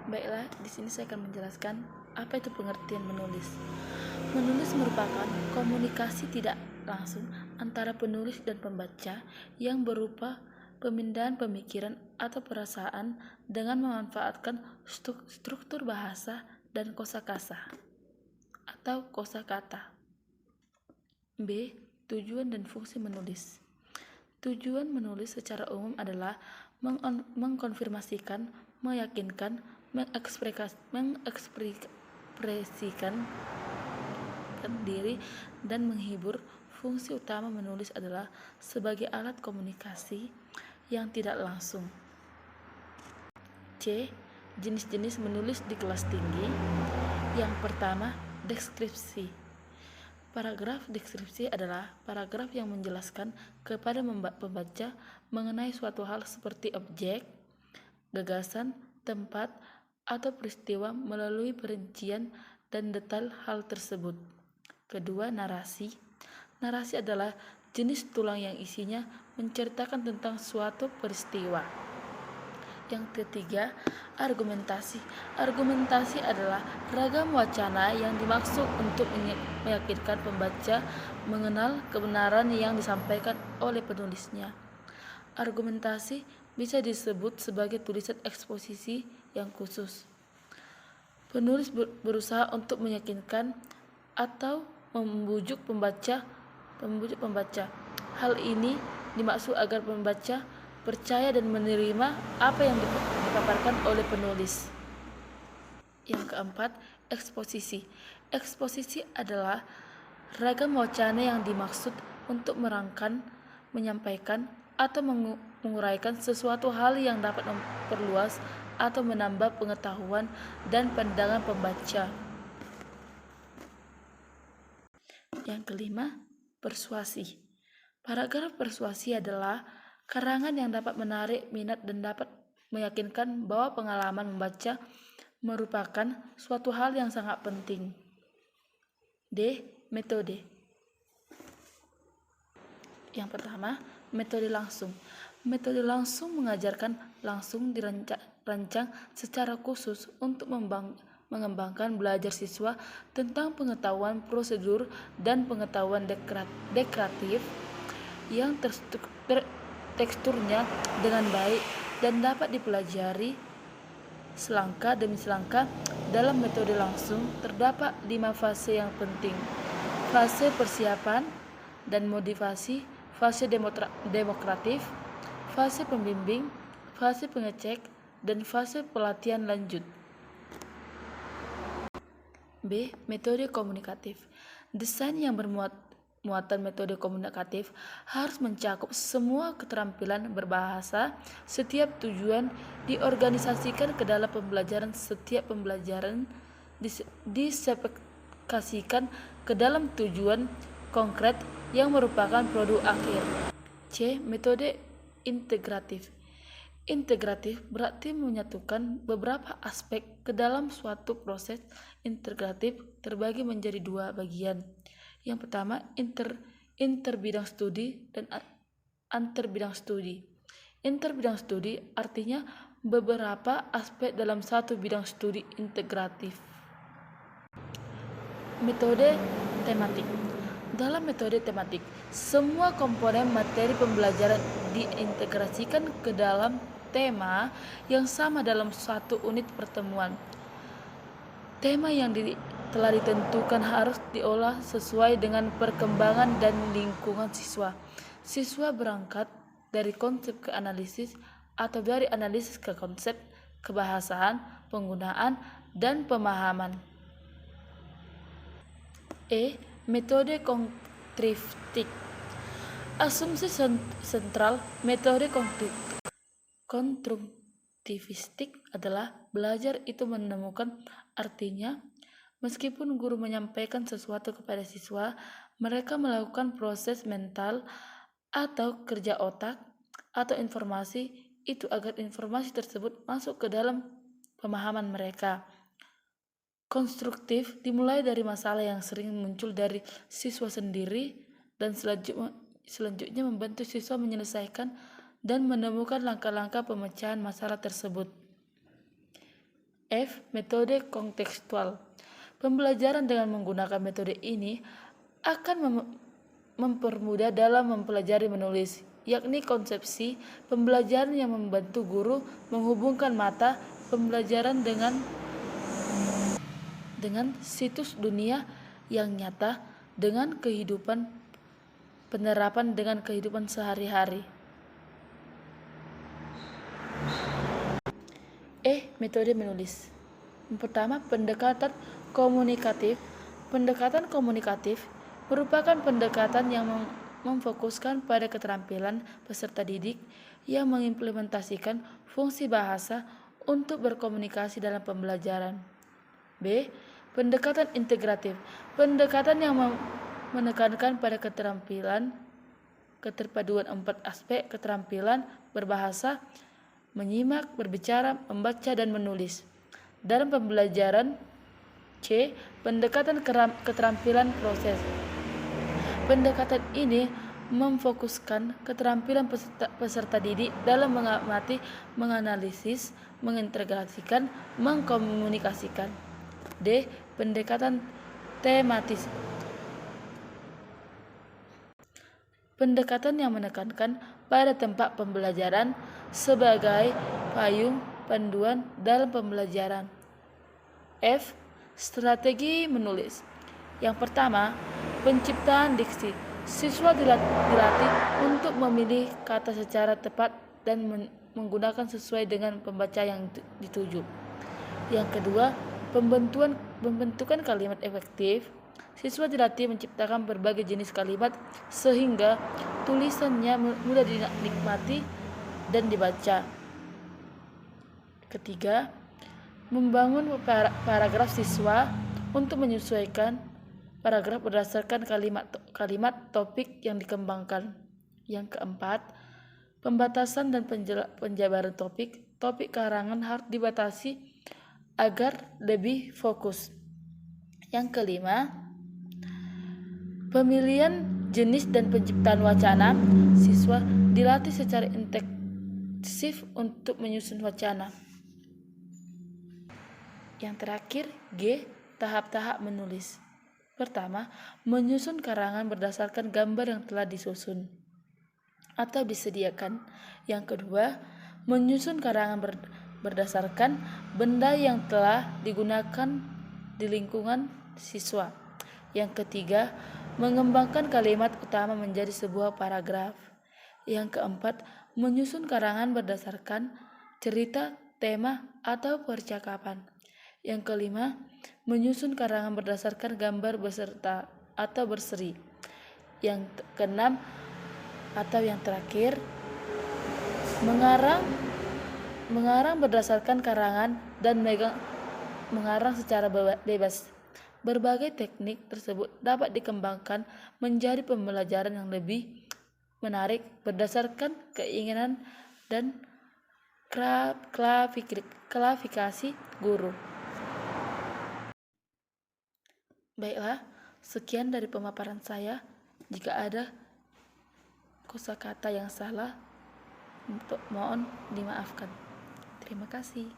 Baiklah, di sini saya akan menjelaskan apa itu pengertian menulis. Menulis merupakan komunikasi tidak langsung antara penulis dan pembaca yang berupa pemindahan pemikiran atau perasaan dengan memanfaatkan struktur bahasa dan kosakata atau kosakata. B. Tujuan dan fungsi menulis. Tujuan menulis secara umum adalah mengkonfirmasikan, meyakinkan, mengekspresikan diri, dan menghibur. Fungsi utama menulis adalah sebagai alat komunikasi yang tidak langsung. C. Jenis-jenis menulis di kelas tinggi. Yang pertama, deskripsi. Paragraf deskripsi adalah paragraf yang menjelaskan kepada pembaca mengenai suatu hal seperti objek, gagasan, tempat, atau peristiwa melalui perincian dan detail hal tersebut. Kedua, narasi. Narasi adalah jenis tulang yang isinya menceritakan tentang suatu peristiwa. Yang ketiga, argumentasi. Argumentasi adalah ragam wacana yang dimaksud untuk meyakinkan pembaca mengenal kebenaran yang disampaikan oleh penulisnya. Argumentasi bisa disebut sebagai tulisan eksposisi yang khusus. Penulis berusaha untuk meyakinkan atau membujuk pembaca. Hal ini dimaksud agar pembaca percaya dan menerima apa yang dipaparkan oleh penulis. Yang keempat, eksposisi. Eksposisi adalah ragam wacana yang dimaksud untuk merangkan, menyampaikan, atau menguraikan sesuatu hal yang dapat memperluas atau menambah pengetahuan dan pandangan pembaca. Yang kelima, persuasi. Paragraf persuasi adalah karangan yang dapat menarik minat dan dapat meyakinkan bahwa pengalaman membaca merupakan suatu hal yang sangat penting. D. Metode. Yang pertama, metode langsung. Metode langsung mengajarkan langsung dirancang secara khusus untuk mengembangkan belajar siswa tentang pengetahuan prosedur dan pengetahuan deklaratif yang teksturnya dengan baik dan dapat dipelajari selangkah demi selangkah. Dalam metode langsung terdapat 5 fase yang penting: fase persiapan dan motivasi, fase demokratif, fase pembimbing, fase pengecek, dan fase pelatihan lanjut. B. Metode komunikatif. Desain yang muatan metode komunikatif harus mencakup semua keterampilan berbahasa. Setiap tujuan diorganisasikan ke dalam pembelajaran. Setiap pembelajaran dispesifikasikan ke dalam tujuan konkret yang merupakan produk akhir. C. Metode integratif. Integratif berarti menyatukan beberapa aspek ke dalam suatu proses. Integratif terbagi menjadi 2 bagian. Yang pertama, interbidang studi dan anterbidang studi. Interbidang studi artinya beberapa aspek dalam satu bidang studi integratif. Metode tematik. Dalam metode tematik, semua komponen materi pembelajaran diintegrasikan ke dalam tema yang sama dalam satu unit pertemuan. Tema yang telah ditentukan harus diolah sesuai dengan perkembangan dan lingkungan siswa. Siswa berangkat dari konsep ke analisis atau dari analisis ke konsep, kebahasaan, penggunaan, dan pemahaman. E. Metode konstruktif. Asumsi sentral metode konstruktivistik adalah belajar itu menemukan artinya. Meskipun guru menyampaikan sesuatu kepada siswa, mereka melakukan proses mental atau kerja otak atau informasi itu agar informasi tersebut masuk ke dalam pemahaman mereka. Konstruktif dimulai dari masalah yang sering muncul dari siswa sendiri dan selanjutnya membantu siswa menyelesaikan dan menemukan langkah-langkah pemecahan masalah tersebut. F. Metode kontekstual. Pembelajaran dengan menggunakan metode ini akan mempermudah dalam mempelajari menulis, yakni konsepsi pembelajaran yang membantu guru menghubungkan mata pembelajaran dengan situs dunia yang nyata dengan kehidupan penerapan dengan kehidupan sehari-hari. Metode menulis. Yang pertama, pendekatan komunikatif. Pendekatan komunikatif merupakan pendekatan yang memfokuskan pada keterampilan peserta didik yang mengimplementasikan fungsi bahasa untuk berkomunikasi dalam pembelajaran. B. Pendekatan integratif. Pendekatan yang menekankan pada keterpaduan 4 aspek keterampilan berbahasa, menyimak, berbicara, membaca, dan menulis dalam pembelajaran. C. Pendekatan keterampilan proses. Pendekatan ini memfokuskan keterampilan peserta didik dalam mengamati, menganalisis, mengintegrasikan, mengkomunikasikan. D. Pendekatan tematis. Pendekatan yang menekankan pada tempat pembelajaran sebagai payung panduan dalam pembelajaran. F. Strategi menulis. Yang pertama, penciptaan diksi. Siswa dilatih untuk memilih kata secara tepat dan menggunakan sesuai dengan pembaca yang dituju. Yang kedua, pembentukan kalimat efektif. Siswa dilatih menciptakan berbagai jenis kalimat sehingga tulisannya mudah dinikmati dan dibaca. Ketiga, membangun paragraf siswa untuk menyesuaikan paragraf berdasarkan kalimat topik yang dikembangkan. Yang keempat, pembatasan dan penjabaran topik karangan harus dibatasi agar lebih fokus. Yang kelima, pemilihan jenis dan penciptaan wacana. Siswa dilatih secara intensif untuk menyusun wacana. Yang terakhir, G. Tahap-tahap menulis. Pertama, menyusun karangan berdasarkan gambar yang telah disusun atau disediakan. Yang kedua, menyusun karangan berdasarkan benda yang telah digunakan di lingkungan siswa. Yang ketiga, mengembangkan kalimat utama menjadi sebuah paragraf. Yang keempat, menyusun karangan berdasarkan cerita, tema, atau percakapan. Yang kelima, menyusun karangan berdasarkan gambar beserta atau berseri. Yang keenam atau yang terakhir, mengarang berdasarkan karangan dan mengarang secara bebas. Berbagai teknik tersebut dapat dikembangkan menjadi pembelajaran yang lebih menarik berdasarkan keinginan dan klasifikasi guru. Baiklah, sekian dari pemaparan saya. Jika ada kosakata yang salah, mohon dimaafkan. Terima kasih.